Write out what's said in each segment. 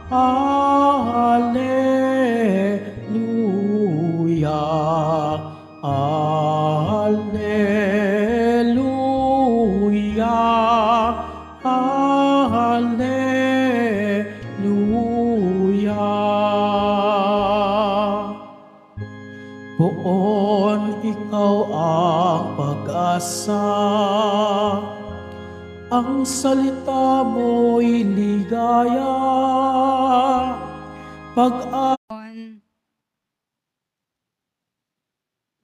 Alleluia, Alleluia, Alleluia. Poon, ikaw ang pag-asa, ang salita mo'y ligaya,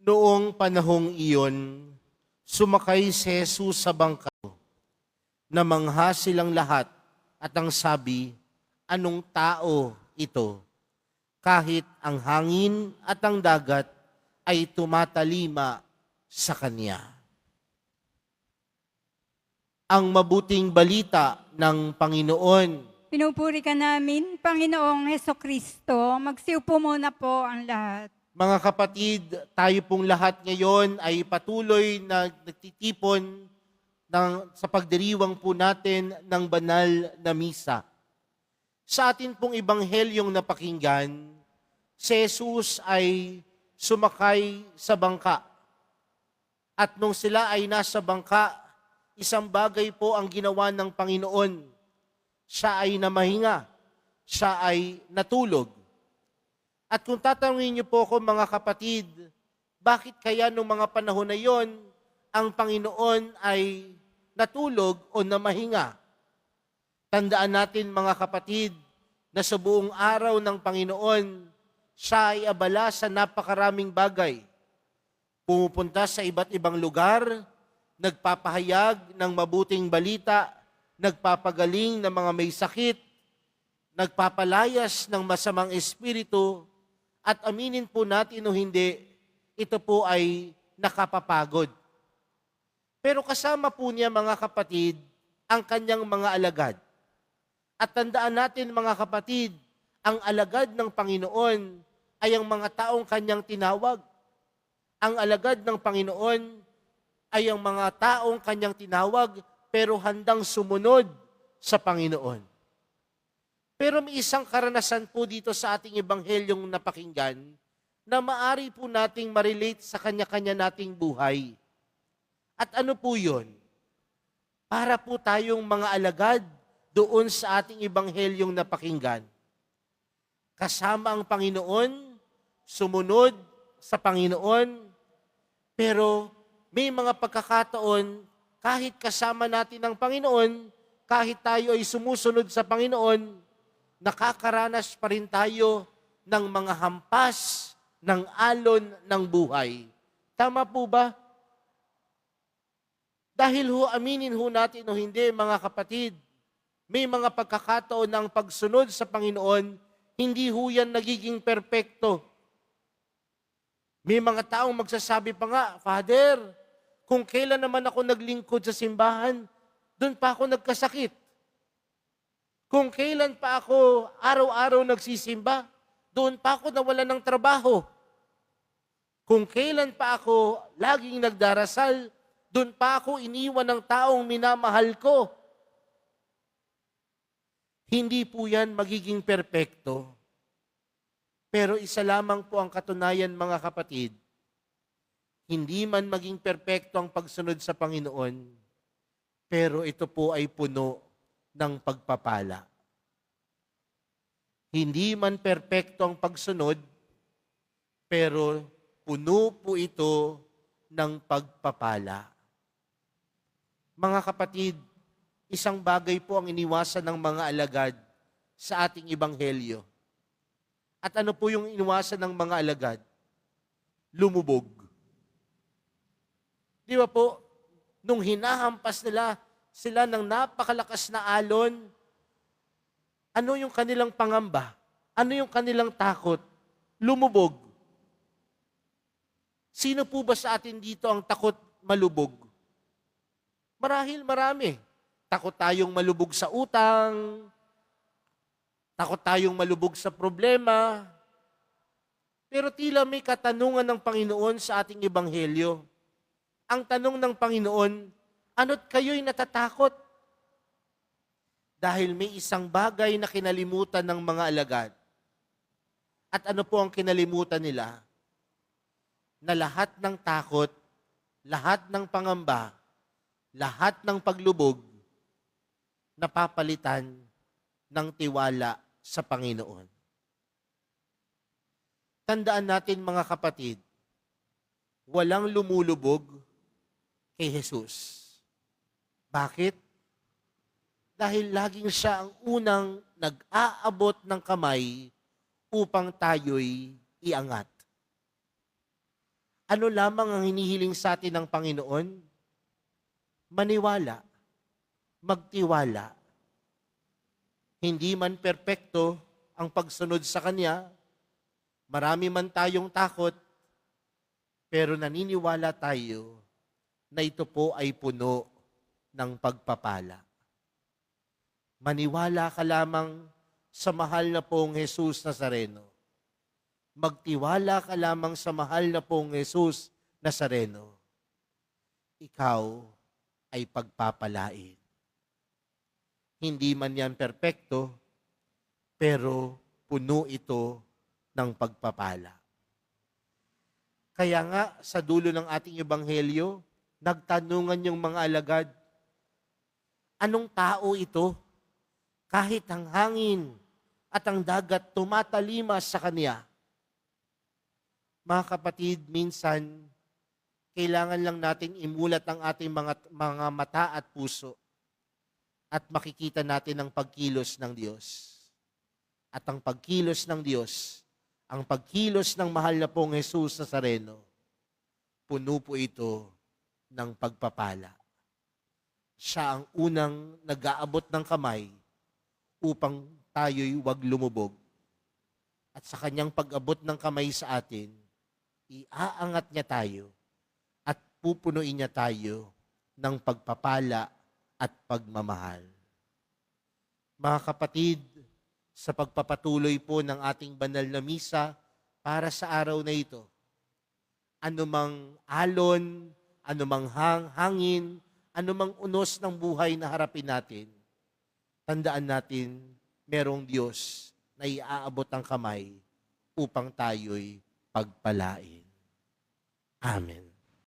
Noong panahong iyon, sumakay si Jesus sa bangka. Namangha silang lahat at ang sabi, anong tao ito? Kahit ang hangin at ang dagat ay tumatalima sa kanya. Ang mabuting balita ng Panginoon. Pinupuri ka namin, Panginoong Hesukristo. Magsiupo muna po ang lahat. Mga kapatid, tayo pong lahat ngayon ay patuloy na nagtitipon sa pagdiriwang po natin ng banal na misa. Sa atin pong ibanghelyong napakinggan, si Jesus ay sumakay sa bangka. At nung sila ay nasa bangka, isang bagay po ang ginawa ng Panginoon. Siya ay namahinga, siya ay natulog. At kung tatanungin niyo po ako mga kapatid, bakit kaya nung mga panahon na yon, ang Panginoon ay natulog o namahinga? Tandaan natin mga kapatid, na sa buong araw ng Panginoon, siya ay abala sa napakaraming bagay. Pumupunta sa iba't ibang lugar, nagpapahayag ng mabuting balita, nagpapagaling ng mga may sakit, nagpapalayas ng masamang espiritu, at aminin po natin o hindi, ito po ay nakapapagod. Pero kasama po niya mga kapatid, ang kanyang mga alagad. At tandaan natin mga kapatid, ang alagad ng Panginoon ay ang mga taong kanyang tinawag. Ang alagad ng Panginoon ay ang mga taong kanyang tinawag pero handang sumunod sa Panginoon. Pero may isang karanasan po dito sa ating ebanghelyong napakinggan na maari po nating ma-relate sa kanya-kanya nating buhay. At ano po yun? Para po tayong mga alagad doon sa ating ebanghelyong napakinggan. Kasama ang Panginoon, sumunod sa Panginoon, pero may mga pagkakataon kahit kasama natin ang Panginoon, kahit tayo ay sumusunod sa Panginoon, nakakaranas pa rin tayo ng mga hampas ng alon ng buhay. Tama po ba? Dahil aminin natin o hindi mga kapatid, may mga pagkakataon ng pagsunod sa Panginoon, hindi yan nagiging perpekto. May mga taong magsasabi pa nga, Father, kung kailan naman ako naglingkod sa simbahan, doon pa ako nagkasakit. Kung kailan pa ako araw-araw nagsisimba, doon pa ako nawalan ng trabaho. Kung kailan pa ako laging nagdarasal, doon pa ako iniwan ng taong minamahal ko. Hindi po yan magiging perpekto. Pero isa lamang po ang katunayan mga kapatid, hindi man maging perpekto ang pagsunod sa Panginoon, pero ito po ay puno ng pagpapala. Hindi man perpekto ang pagsunod, pero puno po ito ng pagpapala. Mga kapatid, isang bagay po ang iniwasan ng mga alagad sa ating ebanghelyo. At ano po yung iniwasan ng mga alagad? Lumubog. Di ba po, nung hinahampas sila ng napakalakas na alon, ano yung kanilang pangamba? Ano yung kanilang takot? Lumubog. Sino po ba sa atin dito ang takot malubog? Marahil marami. Takot tayong malubog sa utang, takot tayong malubog sa problema, pero tila may katanungan ng Panginoon sa ating ebanghelyo. Ang tanong ng Panginoon, ano't kayo'y natatakot? Dahil may isang bagay na kinalimutan ng mga alagad. At ano po ang kinalimutan nila? Na lahat ng takot, lahat ng pangamba, lahat ng paglubog, napapalitan ng tiwala sa Panginoon. Tandaan natin mga kapatid, walang lumulubog kay Jesus. Bakit? Dahil laging siya ang unang nag-aabot ng kamay upang tayo'y iangat. Ano lamang ang hinihiling sa atin ng Panginoon? Maniwala, magtiwala. Hindi man perpekto ang pagsunod sa Kanya, marami man tayong takot, pero naniniwala tayo na ito po ay puno ng pagpapala. Maniwala ka lamang sa mahal na pong Jesus Nazareno. Magtiwala ka lamang sa mahal na pong Jesus Nazareno. Ikaw ay pagpapalain. Hindi man yan perpekto, pero puno ito ng pagpapala. Kaya nga, sa dulo ng ating ebanghelyo, nagtanungan yung mga alagad, anong tao ito? Kahit ang hangin at ang dagat tumatalima sa kanya. Mga kapatid, minsan, kailangan lang natin imulat ang ating mga mata at puso at makikita natin ang pagkilos ng Diyos. At ang pagkilos ng Diyos, ang pagkilos ng mahal na pong Jesus Nazareno, puno po ito ng pagpapala. Siya ang unang nag-aabot ng kamay upang tayo'y wag lumubog. At sa kanyang pag-abot ng kamay sa atin, iaangat niya tayo at pupunuin niya tayo ng pagpapala at pagmamahal. Mga kapatid, sa pagpapatuloy po ng ating banal na misa para sa araw na ito, anumang alon, anumang hangin, anumang unos ng buhay na harapin natin, tandaan natin, merong Diyos na iaabot ang kamay upang tayo'y pagpalain. Amen.